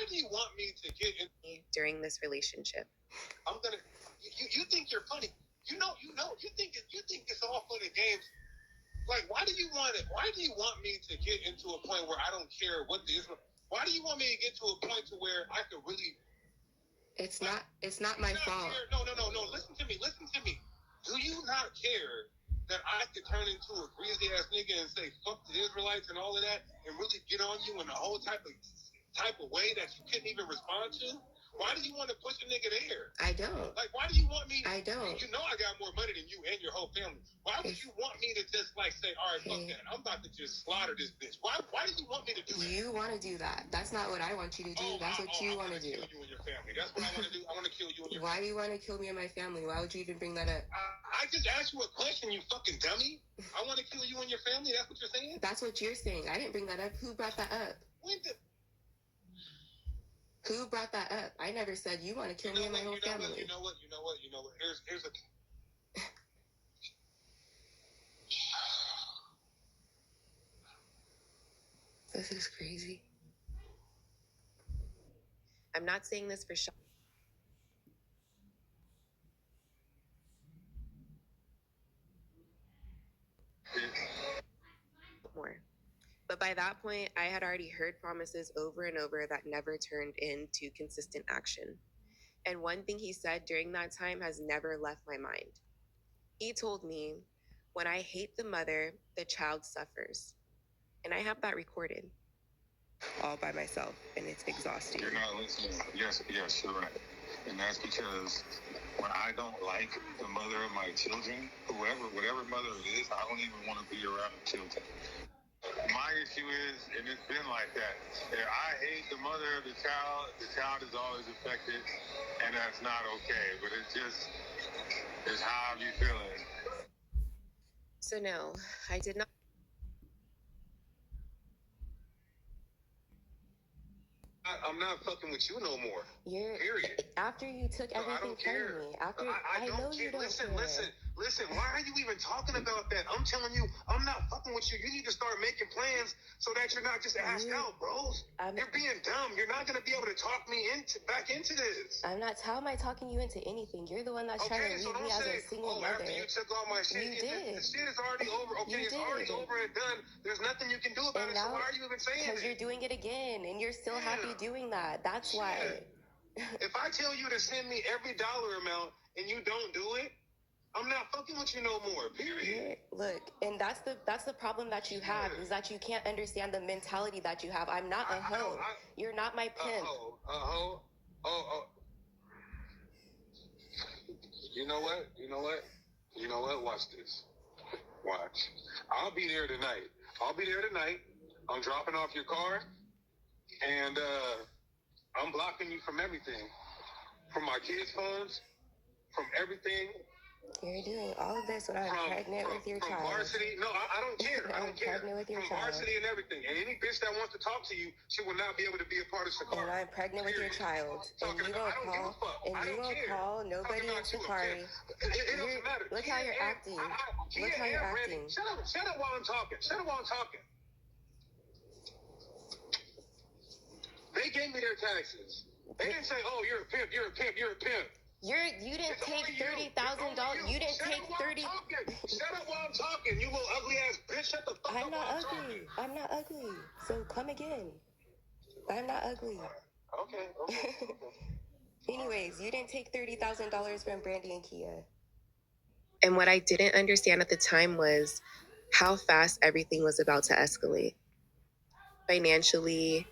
do you want me to get in during this relationship? You think you're funny. You think it's all fun and games. Like, why do you want it? Why do you want me to get into a point where I don't care what the Israel? Why do you want me to get to a point to where I could really? It's not my fault. No. Listen to me. Do you not care that I could turn into a greasy ass nigga and say fuck the Israelites and all of that, and really get on you in a whole type of way that you couldn't even respond to? Why do you want to push a nigga there? I don't. Like, why do you want me? I don't. You know I got more money than you and your whole family. Why would you want me to just, like, say, all right, fuck that. I'm about to just slaughter this bitch. Why do you want me to do that? You want to do that. That's not what I want you to do. That's what you want to do. I want to kill you and your family. That's what I want to do. I want to kill you and your family. Why do you want to kill me and my family? Why would you even bring that up? I just asked you a question, you fucking dummy. I want to kill you and your family? That's what you're saying? That's what you're saying. I didn't bring that up. Who brought that up? Who brought that up? I never said you want to kill me and my whole family. You know what? Here's a... This is crazy. I'm not saying this for sure. More. But by that point, I had already heard promises over and over that never turned into consistent action. And one thing he said during that time has never left my mind. He told me, when I hate the mother, the child suffers. And I have that recorded all by myself, and it's exhausting. You're not listening. Yes, you're right. And that's because when I don't like the mother of my children, whatever mother it is, I don't even want to be around the children. My issue is, and it's been like that, if I hate the mother of the child is always affected, and that's not okay. But it's just, it's how you feeling. So no, I did not. I'm not fucking with you no more. Period. After you took everything from me. I know you don't care. Listen. Why are you even talking about that? I'm telling you, I'm not fucking with you. You need to start making plans so that you're not just asked out, bros. You're being dumb. You're not going to be able to talk me back into this. I'm not. How am I talking you into anything? You're the one that's trying to leave me as a single mother. After you took all my shit, you did. The shit is already over. Okay, it's already over and done. There's nothing you can do about it. So why are you even saying it? Because you're doing it again, and you're still happy doing that. That's why. If I tell you to send me every dollar amount and you don't do it, I'm not fucking with you no more, period. Look, and that's the problem that you have, is that you can't understand the mentality that you have. I'm not a hoe. You're not my pimp. Oh. You know what? Watch this. Watch. I'll be there tonight. I'm dropping off your car, and I'm blocking you from everything. From my kids' phones, from everything. You're doing all of this when I'm pregnant with your child. From varsity. No, I don't care. I don't care. Pregnant with your child. From varsity and everything. And any bitch that wants to talk to you, she will not be able to be a part of Sakari. And I'm pregnant with your child. And you don't call nobody in Sakari. It doesn't matter. Look how you're acting. Look how you're acting. Shut up while I'm talking. They gave me their taxes. They didn't say, oh, you're a pimp. You didn't take $30,000. You didn't take 30. Shut up while I'm talking. You little ugly ass bitch. Shut the fuck up. I'm not ugly. So come again. I'm not ugly. Okay. Anyways, you didn't take $30,000 from Brandy and Kia. And what I didn't understand at the time was how fast everything was about to escalate. Financially,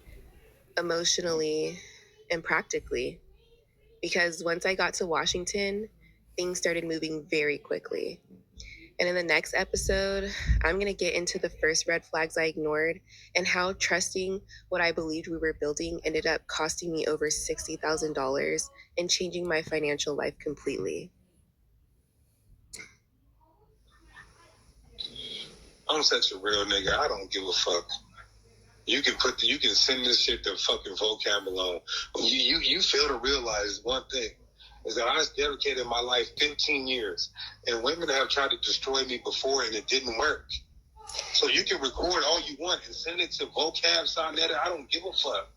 emotionally, and practically. Because once I got to Washington, things started moving very quickly. And in the next episode, I'm going to get into the first red flags I ignored and how trusting what I believed we were building ended up costing me over $60,000 and changing my financial life completely. I'm such a real nigga. I don't give a fuck. You can send this shit to fucking vocab alone. You fail to realize one thing, is that I dedicated my life 15 years, and women have tried to destroy me before, and it didn't work. So you can record all you want and send it to vocab, sonnet. I don't give a fuck.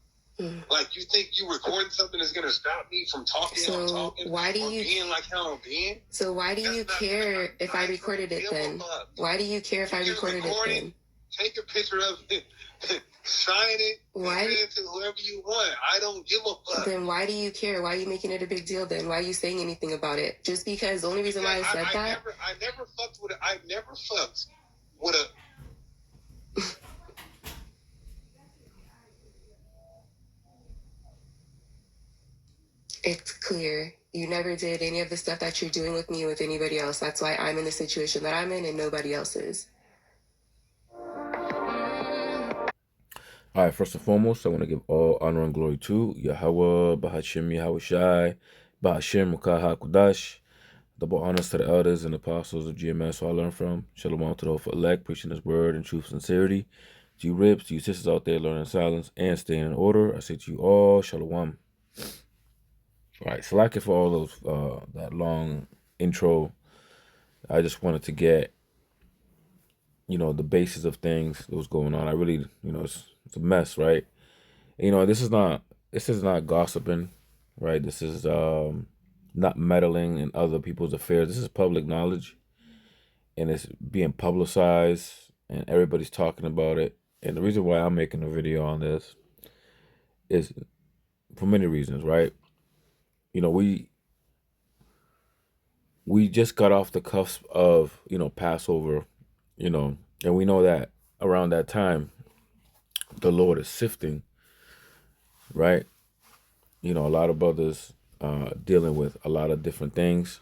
Like, you think you recording something is gonna stop me from talking? So I'm talking, why do you being like how I'm being? So why do you care if I recorded it then? Why do you care if I recorded it then? Take a picture of it, sign it, why send it to whoever you want. I don't give a fuck. Then why do you care? Why are you making it a big deal then? Why are you saying anything about it? Just because the only reason why I said that? I never fucked with a It's clear. You never did any of the stuff that you're doing with me with anybody else. That's why I'm in the situation that I'm in and nobody else is. All right, first and foremost, I want to give all honor and glory to Yahweh, Bahashim, Yahweh Shai, Bahashim, Mukaha Kudash. Double honors to the elders and apostles of GMS who I learned from. Shalom to the hopeful elect, preaching his word in truth and sincerity. To you ribs, to you sisters out there learning silence and staying in order, I say to you all, Shalom. All right, so like it for all those that long intro. I just wanted to get, the basis of things that was going on. I really, it's a mess, right? This is not gossiping, right? This is not meddling in other people's affairs. This is public knowledge, and it's being publicized, and everybody's talking about it. And the reason why I'm making a video on this is for many reasons, right? We just got off the cusp of Passover, and we know that around that time the Lord is sifting, right? A lot of brothers dealing with a lot of different things,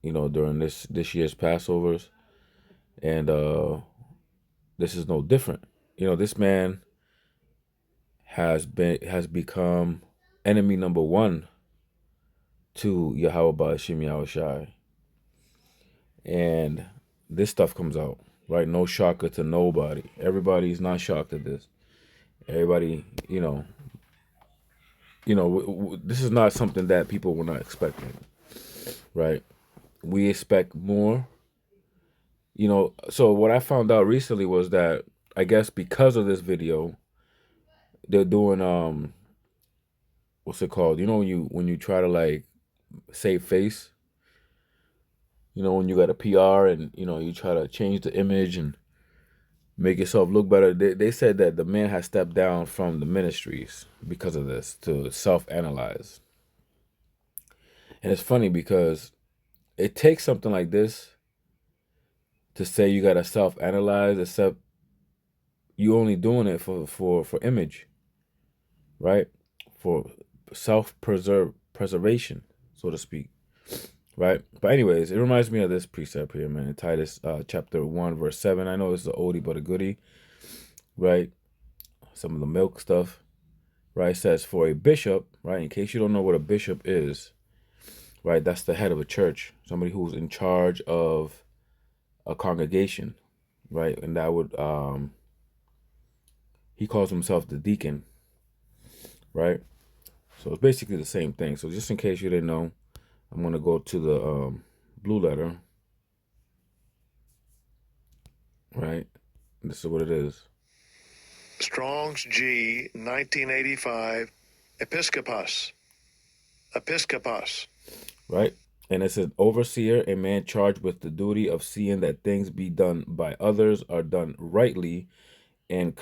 during this year's Passovers, and this is no different. This man has become enemy number one to Yahweh Ba'ashim Yahweh Shai, and this stuff comes out, right? No shocker to nobody. Everybody's not shocked at this. Everybody, this is not something that people were not expecting, right? We expect more. So what I found out recently was that I guess because of this video, they're doing what's it called? When you try to like save face, when you got a PR and you try to change the image and make yourself look better. They said that the man has stepped down from the ministries because of this to self-analyze. And it's funny because it takes something like this to say you got to self-analyze, except you only doing it for image, right? For self-preservation, so to speak, right? But anyways, it reminds me of this precept here, man, in Titus chapter 1, verse 7. I know it's an oldie but a goodie, right? Some of the milk stuff, right? It says, for a bishop, right? In case you don't know what a bishop is, right? That's the head of a church, somebody who's in charge of a congregation, right? And that would, he calls himself the deacon, right? So it's basically the same thing. So just in case you didn't know, I'm going to go to the blue letter, right? This is what it is. Strong's G, 1985, Episkopos. Episkopos. Right? And it says, overseer, a man charged with the duty of seeing that things be done by others are done rightly, and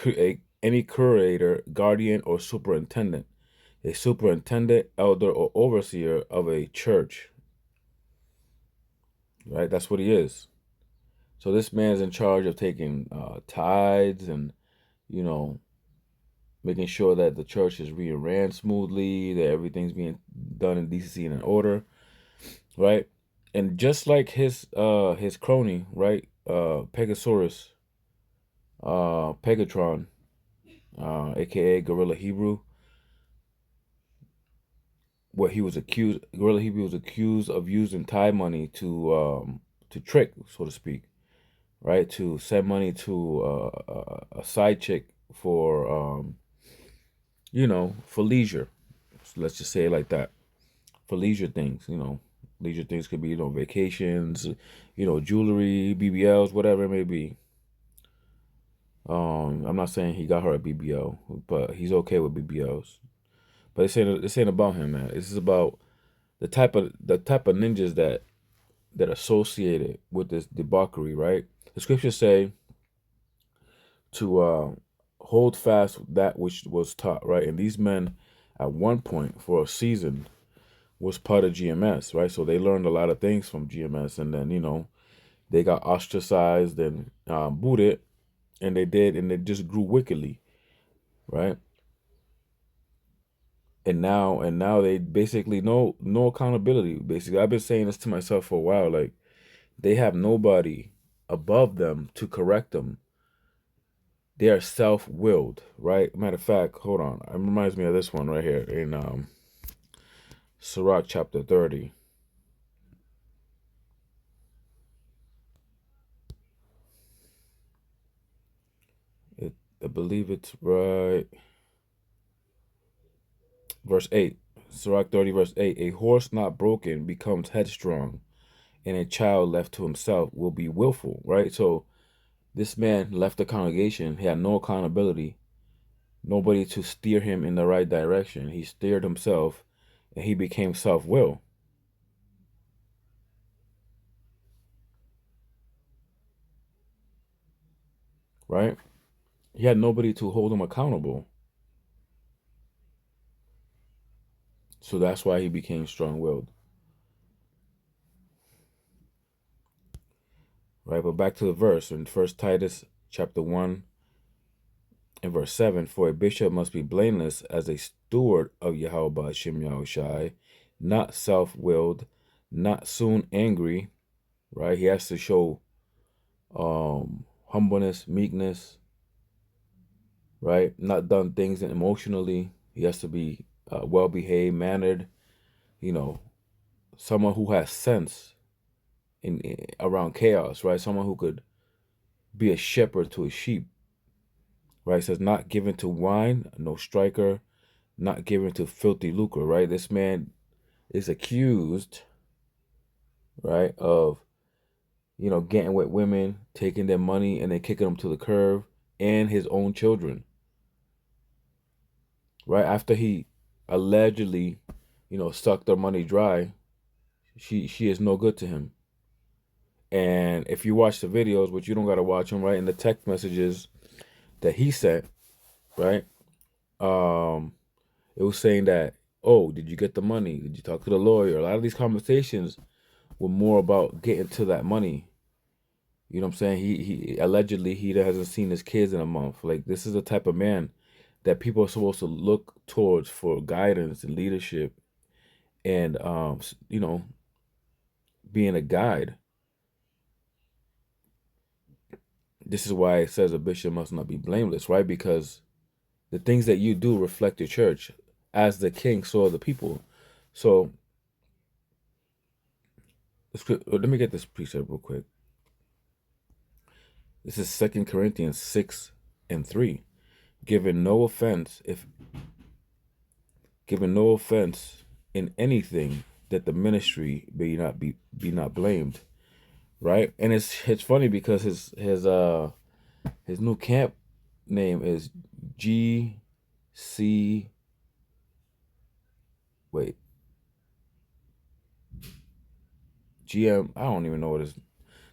any curator, guardian, or superintendent. A superintendent, elder, or overseer of a church. Right? That's what he is. So this man's in charge of taking tithes and, making sure that the church is being ran smoothly, that everything's being done in decency and in order, right? And just like his crony, right, Pegasaurus, Pegatron, aka Gorilla Hebrew, Gorilla Hebrew was accused of using tithe money to trick, so to speak, right? To send money to a side chick for for leisure. So let's just say it like that. For leisure things, leisure things could be, vacations, jewelry, BBLs, whatever it may be. I'm not saying he got her a BBL, but he's okay with BBLs. But this ain't about him, man. This is about the type of ninjas that associated with this debauchery, right? The scriptures say to hold fast that which was taught, right? And these men, at one point for a season, was part of GMS, right? So they learned a lot of things from GMS, and then they got ostracized and booted, and they just grew wickedly, right? And now they basically no accountability. Basically, I've been saying this to myself for a while, like they have nobody above them to correct them. They are self-willed, right? Matter of fact, hold on. It reminds me of this one right here in Sirach chapter 30. It, I believe it's right. Verse 8. Sirach 30, verse 8. A horse not broken becomes headstrong, and a child left to himself will be willful, right? So this man left the congregation. He had no accountability, nobody to steer him in the right direction. He steered himself, and he became self-will, right? He had nobody to hold him accountable. So that's why he became strong-willed, right? But back to the verse in First Titus chapter 1 and verse 7, for a bishop must be blameless as a steward of Yahweh Hashem Yahushai, not self-willed, not soon angry, right? He has to show humbleness, meekness, right? Not done things emotionally. He has to be well behaved, mannered, you know, someone who has sense in around chaos, right? Someone who could be a shepherd to his sheep, right? It says not given to wine, no striker, not given to filthy lucre, right? This man is accused, right, of getting with women, taking their money, and then kicking them to the curb, and his own children, right? After he allegedly, sucked their money dry, she is no good to him. And if you watch the videos, which you don't gotta watch them, right? In the text messages that he sent, right? Um, it was saying that, oh, did you get the money? Did you talk to the lawyer? A lot of these conversations were more about getting to that money. You know what I'm saying? He allegedly he hasn't seen his kids in a month. Like this is the type of man that people are supposed to look towards for guidance and leadership and being a guide. This is why it says a bishop must not be blameless, right? Because the things that you do reflect your church. As the king, so are the people. So let me get this precept real quick. This is 2 Corinthians 6:3. Giving no offense if giving no offense in anything, that the ministry be not blamed, right? And it's funny because his new camp name is GC. Wait, GM. I don't even know what it is.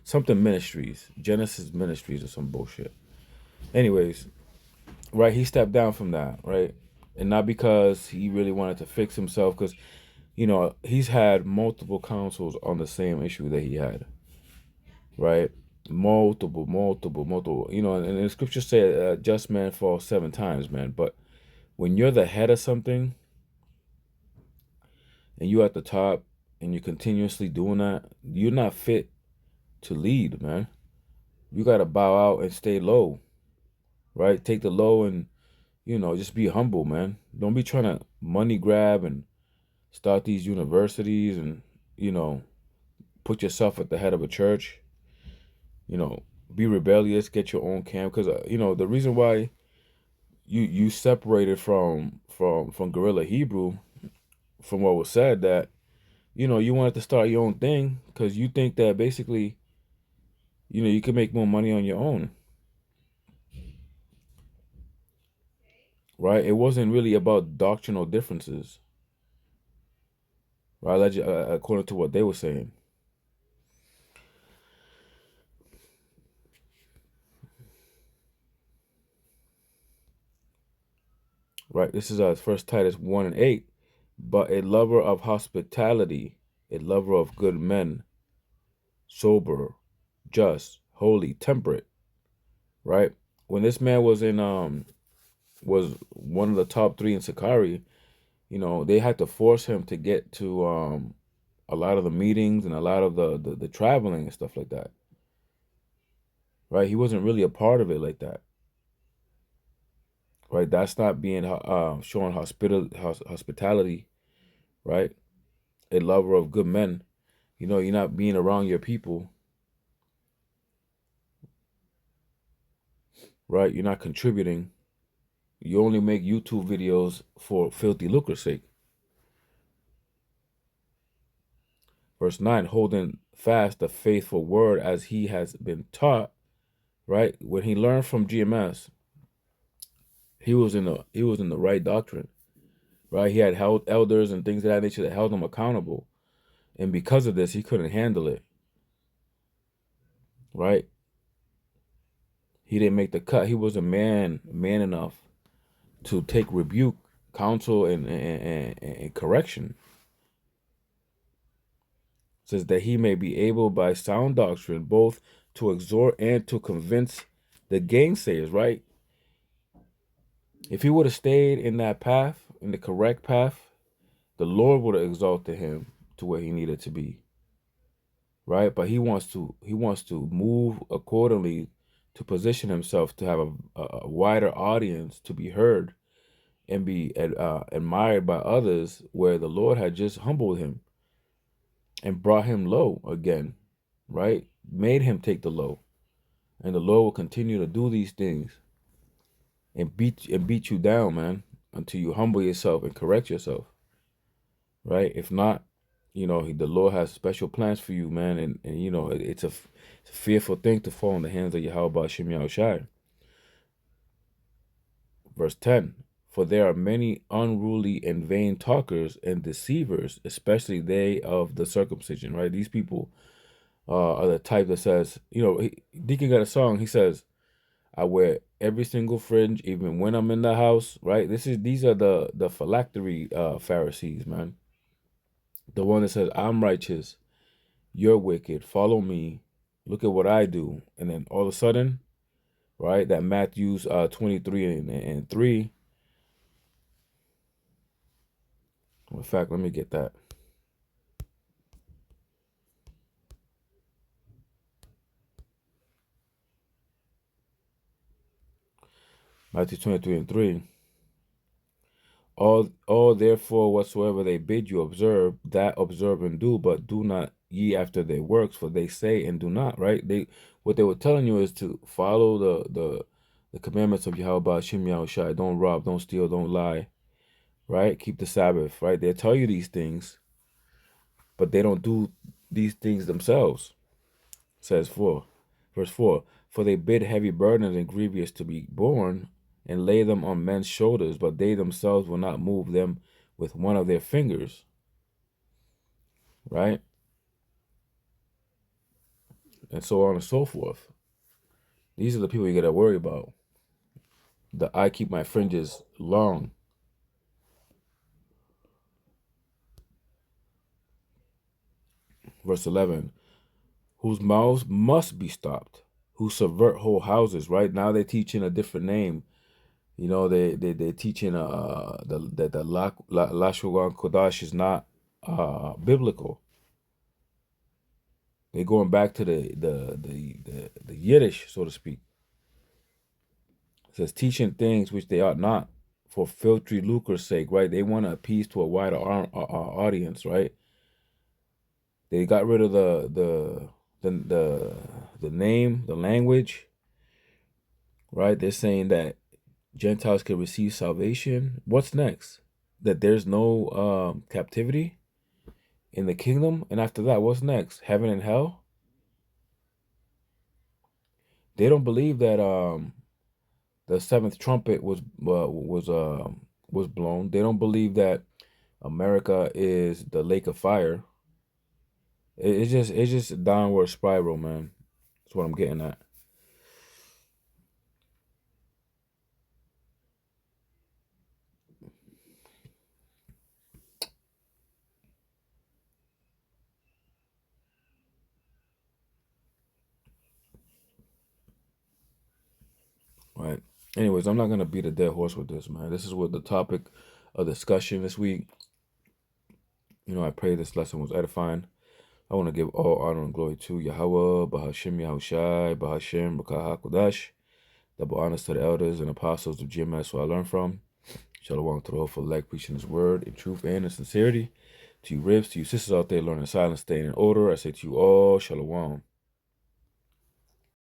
Something Ministries, Genesis Ministries, or some bullshit. Anyways, right? He stepped down from that, right? And not because he really wanted to fix himself, because he's had multiple councils on the same issue that he had, right? Multiple. And the scriptures say, "Just man falls 7 times, man." But when you're the head of something and you're at the top and you're continuously doing that, you're not fit to lead, man. You gotta bow out and stay low, right? Take the low and just be humble, man. Don't be trying to money grab and start these universities and you know put yourself at the head of a church. Be rebellious, get your own camp, because the reason why you separated from Guerrilla Hebrew, from what was said, that you wanted to start your own thing because you think that basically you can make more money on your own, right? It wasn't really about doctrinal differences, right? According to what they were saying. Right, this is First Titus 1:8. But a lover of hospitality, a lover of good men, sober, just, holy, temperate. Right, when this man was one of the top three in Sakari, they had to force him to get to a lot of the meetings and a lot of the traveling and stuff like that. Right, he wasn't really a part of it like that. Right, that's not being showing hospitality. Right, a lover of good men. You're not being around your people, right? You're not contributing. You only make YouTube videos for filthy lucre's sake. Verse 9, holding fast the faithful word as he has been taught, right? When he learned from GMS, he was in the right doctrine, right? He had held elders and things of that nature that held him accountable. And because of this, he couldn't handle it, right? He didn't make the cut. He was a man enough to take rebuke, counsel, and correction. It says that he may be able by sound doctrine both to exhort and to convince the gainsayers, right? If he would have stayed in that path, in the correct path, the Lord would have exalted him to where he needed to be, right? But he wants to move accordingly to position himself to have a wider audience, to be heard and be admired by others, where the Lord had just humbled him and brought him low again, right? Made him take the low. And the Lord will continue to do these things and beat you down, man, until you humble yourself and correct yourself, right? If not, the Lord has special plans for you, man, and it's a fearful thing to fall in the hands of Yahweh Shem Yahushai. Verse 10, for there are many unruly and vain talkers and deceivers, especially they of the circumcision, right? These people are the type that says, Deacon got a song, he says, I wear every single fringe, even when I'm in the house, right? These are the phylactery Pharisees, man. The one that says, I'm righteous, you're wicked, follow me, look at what I do. And then all of a sudden, right, that Matthew's 23 and 3. In fact, let me get that. Matthew 23 and 3. All therefore whatsoever they bid you observe, that observe and do, but do not ye after their works, for they say and do not, right? What they were telling you is to follow the commandments of Yahweh Shem Yahushai. Don't rob, don't steal, don't lie, right? Keep the Sabbath, right? They tell you these things, but they don't do these things themselves. Says verse 4, for they bid heavy burdens and grievous to be borne, and lay them on men's shoulders, but they themselves will not move them with one of their fingers, right? And so on and so forth. These are the people you got to worry about. I keep my fringes long. Verse 11, whose mouths must be stopped, who subvert whole houses, right? Now they're teaching a different name. They're teaching that the Lashugan Kodash is not biblical. They're going back to the Yiddish, so to speak. It says teaching things which they ought not, for filthy lucre's sake, right? They want to appease to a wider audience, right? They got rid of the name, the language, right? They're saying that Gentiles can receive salvation. What's next? That there's no captivity in the kingdom, and after that, what's next? Heaven and hell? They don't believe that the seventh trumpet was blown. They don't believe that America is the lake of fire. It's just a downward spiral, man. That's what I'm getting at. Right. Anyways, I'm not gonna beat a dead horse with this, man. This is what the topic of discussion this week. I pray this lesson was edifying. I want to give all honor and glory to Yahweh, Bahashim Yahushai, Bahashim Rakah HaKodash. Double honors to the elders and apostles of GMS who I learned from. Shalom to the hopeful elect, preaching his word in truth and in sincerity. To you ribs, to you sisters out there learning silence, staying in order, I say to you all, Shalom.